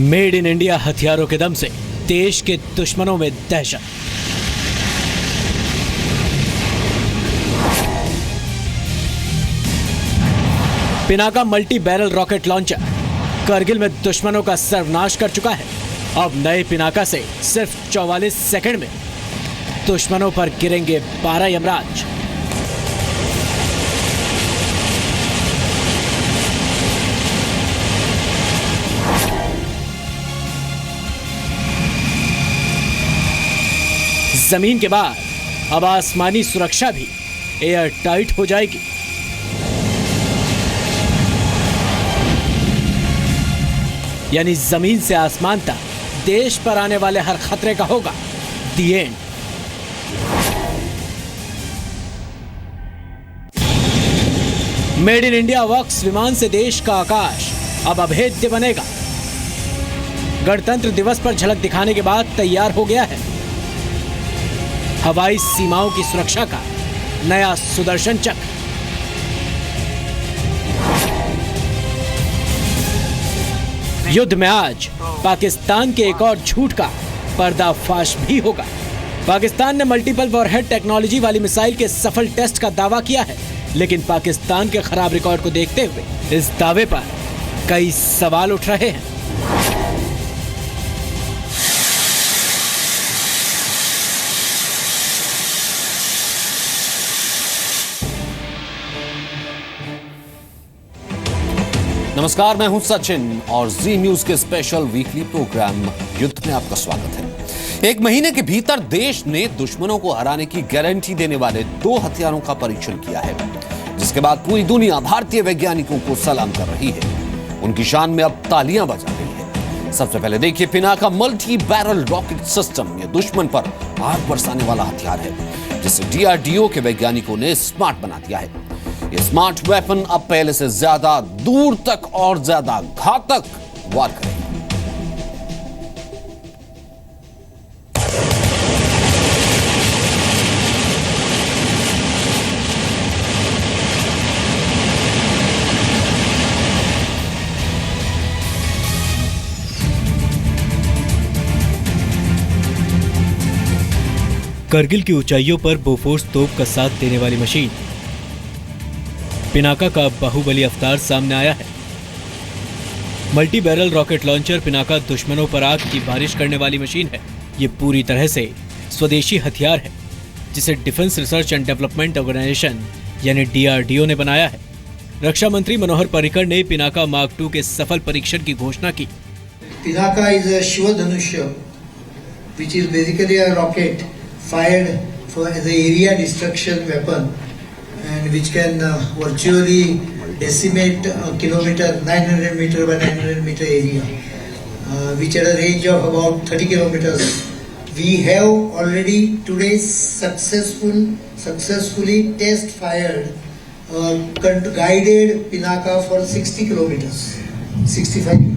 Made in India हथियारों के दम से देश के दुश्मनों में दहशत। Pinaka multi barrel rocket launcher Kargil में दुश्मनों का सर्वनाश कर चुका है। अब नए पिनाका से सिर्फ 44 सेकंड में दुश्मनों पर गिरेंगे 12 यमराज। जमीन के बाद अब आसमानी सुरक्षा भी एयर टाइट हो जाएगी। यानी जमीन से आसमान तक देश पर आने वाले हर खतरे का होगा दी एंड। मेड इन इंडिया वॉक्स विमान से देश का आकाश अब अभेद्य बनेगा। गणतंत्र दिवस पर झलक दिखाने के बाद तैयार हो गया है हवाई सीमाओं की सुरक्षा का नया सुदर्शन चक्र। युद्ध में आज पाकिस्तान के एक और झूठ का पर्दाफाश भी होगा। पाकिस्तान ने मल्टीपल वॉरहेड टेक्नोलॉजी वाली मिसाइल के सफल टेस्ट का दावा किया है, लेकिन पाकिस्तान के खराब रिकॉर्ड को देखते हुए इस दावे पर कई सवाल उठ रहे हैं। नमस्कार, मैं हूं सचिन और जी न्यूज के स्पेशल वीकली प्रोग्राम युद्ध में आपका स्वागत है। एक महीने के भीतर देश ने दुश्मनों को हराने की गारंटी देने वाले 2 हथियारों का परीक्षण किया है, जिसके बाद पूरी दुनिया भारतीय वैज्ञानिकों को सलाम कर रही है। उनकी शान में अब तालियां बजा रही है। सबसे पहले देखिए Pinaka multi barrel rocket system. यह दुश्मन पर आग बरसाने वाला हथियार है, जिसे डीआरडीओ के वैज्ञानिकों ने स्मार्ट बना दिया है। ये स्मार्ट वेपन अब पहले से ज्यादा दूर तक और ज्यादा घातक वार करेगा। करगिल की ऊंचाइयों पर बोफोर्स तोप का साथ देने वाली मशीन पिनाका का बाहुबली अवतार सामने आया है। Multi barrel rocket launcher Pinaka दुश्मनों पर आग की बारिश करने वाली मशीन है। ये पूरी तरह से स्वदेशी हथियार है, जिसे defence research and development organisation यानी डीआरडीओ ने बनाया है। रक्षा मंत्री मनोहर पर्रिकर ने पिनाका मार्क 2 के सफल परीक्षण की घोषणा की। पिनाका इज अ शिव धनुष्य, which is basically a rocket fired for the area destruction weapon. And which can virtually decimate a kilometer, 900 meter by 900 meter area, which at a range of about 30 kilometers. We have already today successfully test fired guided Pinaka for 60 kilometers, 65 kilometers.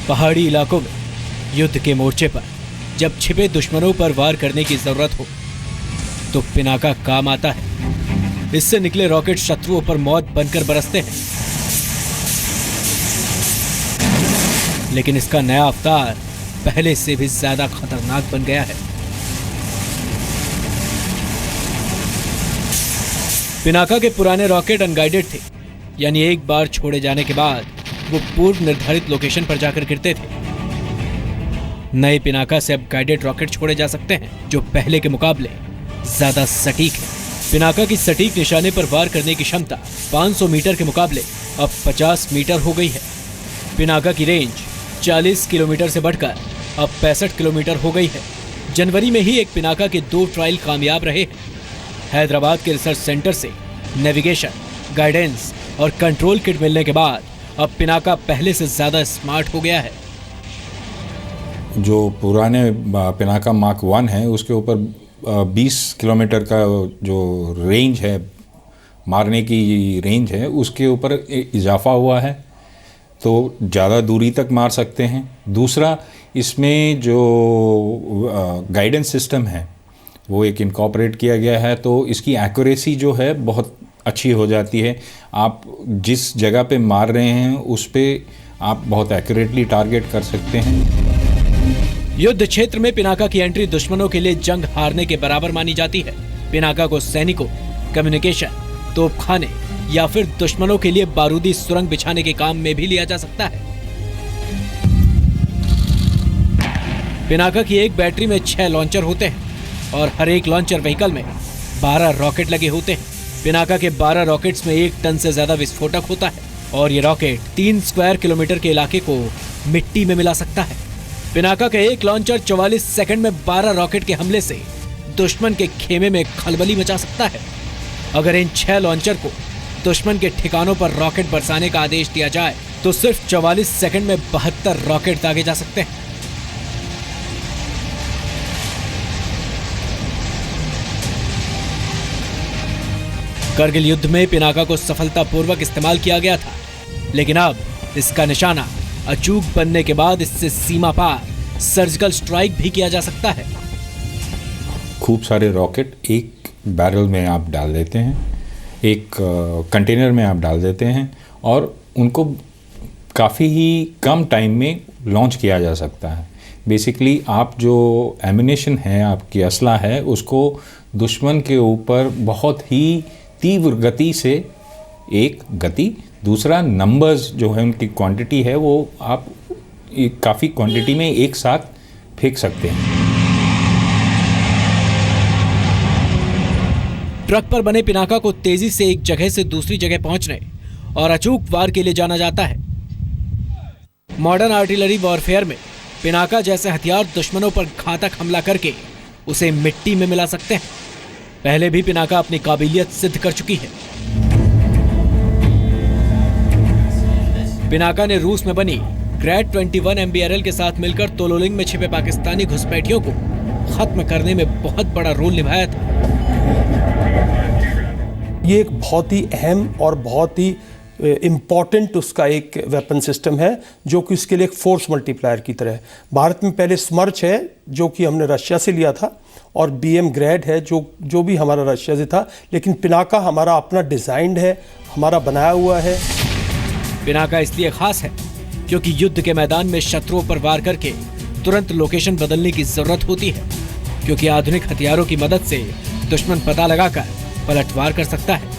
पहाड़ी इलाकों में युद्ध के मोर्चे पर जब छिपे दुश्मनों पर वार करने की जरूरत हो तो पिनाका काम आता है। इससे निकले रॉकेट शत्रुओं पर मौत बनकर बरसते हैं। लेकिन इसका नया अवतार पहले से भी ज्यादा खतरनाक बन गया है। पिनाका के पुराने रॉकेट अनगाइडेड थे, यानी एक बार छोड़े जाने के बाद वो पूर्व निर्धारित लोकेशन पर जाकर गिरते थे। नए पिनाका से अब गाइडेड रॉकेट छोड़े जा सकते हैं, जो पहले के मुकाबले ज्यादा सटीक है। पिनाका की सटीक निशाने पर वार करने की क्षमता 500 मीटर के मुकाबले अब 50 मीटर हो गई है। पिनाका की रेंज 40 किलोमीटर से बढ़कर अब 65 किलोमीटर हो गई है। जनवरी में ही एक पिनाका के 2 ट्रायल कामयाब रहे हैं। हैदराबाद के रिसर्च सेंटर से नेविगेशन, गाइडेंस और कंट्रोल किट मिलने के बाद अब पिनाका पहले से ज्यादा स्मार्ट हो गया है। जो पुराने पिनाका मार्क 1 है उसके ऊपर 20 किलोमीटर का जो रेंज है, मारने की रेंज है, उसके ऊपर इजाफा हुआ है। तो ज़्यादा दूरी तक मार सकते हैं। दूसरा, इसमें जो गाइडेंस सिस्टम है वो एक इनकॉर्पोरेट किया गया है, तो इसकी एक्यूरेसी जो है बहुत अच्छी हो जाती है। आप जिस जगह पे मार रहे हैं उस पे आप बहुत एक्यूरेटली टारगेट कर सकते हैं। युद्ध क्षेत्र में पिनाका की एंट्री दुश्मनों के लिए जंग हारने के बराबर मानी जाती है। पिनाका को सैनिकों, कम्युनिकेशन, तोपखाने या फिर दुश्मनों के लिए बारूदी सुरंग बिछाने के काम में भी लिया जा सकता है। पिनाका की एक बैटरी में 6 लॉन्चर होते हैं और हर एक लॉन्चर व्हीकल में 12 रॉकेट लगे होते हैं। पिनाका के 12 रॉकेट्स में 1 टन से ज्यादा विस्फोटक होता है और ये रॉकेट 3 स्क्वायर किलोमीटर के इलाके को मिट्टी में मिला सकता है। पिनाका का एक लॉन्चर 44 सेकंड में 12 रॉकेट के हमले से दुश्मन के खेमे में खलबली मचा सकता है। अगर इन 6 लॉन्चर को दुश्मन के ठिकानों पर रॉकेट बरसाने का आदेश दिया जाए तो सिर्फ 44 सेकंड में 72 रॉकेट दागे जा सकते हैं। करगिल युद्ध में पिनाका को सफलतापूर्वक इस्तेमाल किया गया था, लेकिन अब इसका निशाना अचूक बनने के बाद इससे सीमा पार सर्जिकल स्ट्राइक भी किया जा सकता है। खूब सारे रॉकेट एक बैरल में आप डाल देते हैं, एक कंटेनर में आप डाल देते हैं और उनको काफ़ी ही कम टाइम में लॉन्च किया जा सकता है। बेसिकली आप जो एमिनेशन है, आपकी असला है, उसको दुश्मन के ऊपर बहुत ही तीव्र गति से, एक गति, दूसरा नंबर्स जो है उनकी क्वांटिटी है वो आप काफ़ी क्वांटिटी में एक साथ फेंक सकते हैं। ट्रक पर बने पिनाका को तेजी से एक जगह से दूसरी जगह पहुंचने और अचूक वार के लिए जाना जाता है। मॉडर्न आर्टिलरी वॉरफेयर में पिनाका जैसे हथियार दुश्मनों पर घातक हमला करके उसे मिट्टी में मिला सकते हैं। पहले भी पिनाका अपनी काबिलियत सिद्ध कर चुकी है। पिनाका ने रूस में बनी ग्रैड 21 MBRL के साथ मिलकर तोलोलिंग में छिपे पाकिस्तानी घुसपैठियों को खत्म करने में बहुत बड़ा रोल निभाया था। ये एक बहुत ही अहम और बहुत ही इम्पॉर्टेंट उसका एक वेपन सिस्टम है जो कि उसके लिए एक फोर्स मल्टीप्लायर की तरह है। भारत में पहले स्मर्च है जो कि हमने रशिया से लिया था और BM ग्रैड है जो भी हमारा रशिया से था, लेकिन पिनाका हमारा अपना डिज़ाइंड है, हमारा बनाया हुआ है। पिनाका इसलिए खास है क्योंकि युद्ध के मैदान में शत्रुओं पर वार करके तुरंत लोकेशन बदलने की जरूरत होती है, क्योंकि आधुनिक हथियारों की मदद से दुश्मन पता लगाकर पलटवार कर सकता है।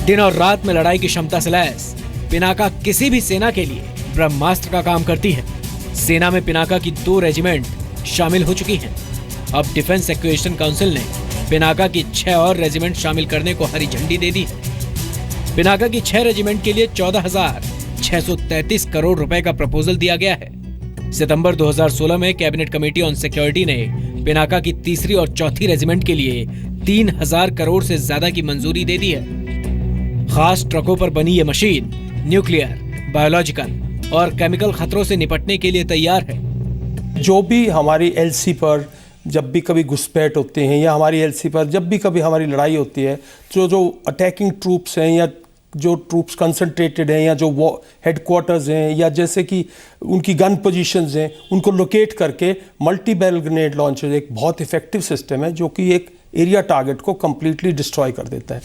दिन और रात में लड़ाई की क्षमता से लैस पिनाका किसी भी सेना के लिए ब्रह्मास्त्र का काम करती है। सेना में पिनाका की 2 रेजिमेंट शामिल हो चुकी हैं। अब डिफेंस एक्विजिशन काउंसिल ने पिनाका की 6 और रेजिमेंट शामिल करने को हरी झंडी दे दी है। पिनाका की 6 रेजिमेंट के लिए 14,633 करोड़ रुपए का प्रपोजल दिया गया है। सितंबर 2016 में कैबिनेट कमेटी ऑन सिक्योरिटी ने पिनाका की 3री और 4थी रेजिमेंट के लिए 3,000 करोड़ से ज्यादा की मंजूरी दे दी है। खास ट्रकों पर बनी ये मशीन न्यूक्लियर, बायोलॉजिकल और केमिकल खतरों से निपटने के लिए तैयार है। जो भी हमारी LC पर जब भी कभी घुसपैठ होते हैं या हमारी LC पर जब भी कभी हमारी लड़ाई होती है, जो अटैकिंग ट्रूप्स हैं या जो ट्रूप्स कंसंट्रेटेड हैं या जो वो हेडक्वार्टर्स हैं या जैसे कि उनकी गन पोजीशंस हैं, उनको लोकेट करके मल्टी बैरल ग्रेनेड लॉन्चर एक बहुत इफेक्टिव सिस्टम है जो कि एक एरिया टारगेट को कंप्लीटली डिस्ट्रॉय कर देता है।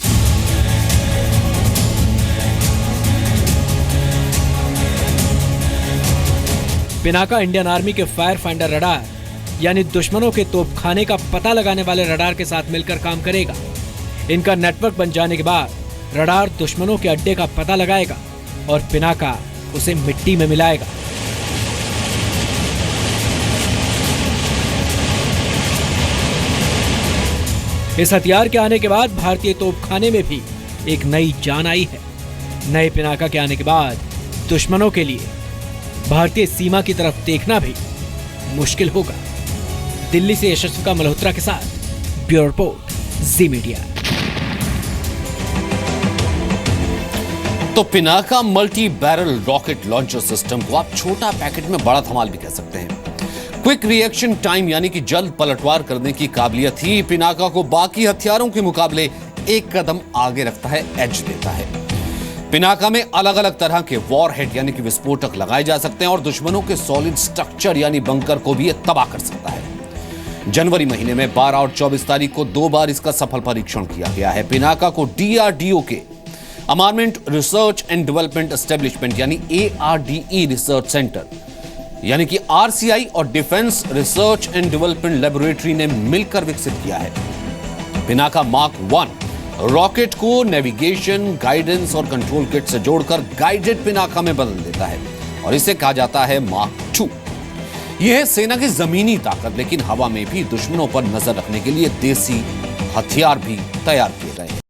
पिनाका इंडियन आर्मी के फायर फाइंडर रडार यानी दुश्मनों के तोपखाने का पता लगाने वाले रडार के साथ मिलकर काम करेगा। इनका नेटवर्क बन जाने के बाद रडार दुश्मनों के अड्डे का पता लगाएगा और पिनाका उसे मिट्टी में मिलाएगा। इस हथियार के आने के बाद भारतीय तोपखाने में भी एक नई जान आई है। नए पिनाका के आने के बाद दुश्मनों के लिए भारतीय सीमा की तरफ देखना भी मुश्किल होगा। दिल्ली से यशस्विका मल्होत्रा के साथ ब्यूरो रिपोर्ट, जी मीडिया। तो Pinaka multi barrel rocket launcher system को आप छोटा पैकेट में बड़ा धमाल भी कह सकते हैं। क्विक रिएक्शन टाइम यानी कि जल्द पलटवार करने की काबिलियत ही पिनाका को बाकी हथियारों के मुकाबले एक कदम आगे रखता है, एज देता है। पिनाका में अलग अलग तरह के वॉरहेड यानी कि विस्फोटक लगाए जा सकते हैं और दुश्मनों के सॉलिड स्ट्रक्चर यानी बंकर को भी यह तबाह कर सकता है। जनवरी महीने में 12 और 24 तारीख को 2 बार इसका सफल परीक्षण किया गया है। पिनाका को DRDO के armament research and development establishment यानी ARDE रिसर्च सेंटर यानी कि RCI और defence research and development laboratory ने मिलकर विकसित किया है। पिनाका मार्क 1 रॉकेट को नेविगेशन, गाइडेंस और कंट्रोल किट से जोड़कर गाइडेड पिनाका में बदल देता है और इसे कहा जाता है मार्क 2। यह है सेना की जमीनी ताकत, लेकिन हवा में भी दुश्मनों पर नजर रखने के लिए देसी हथियार भी तैयार किए गए हैं।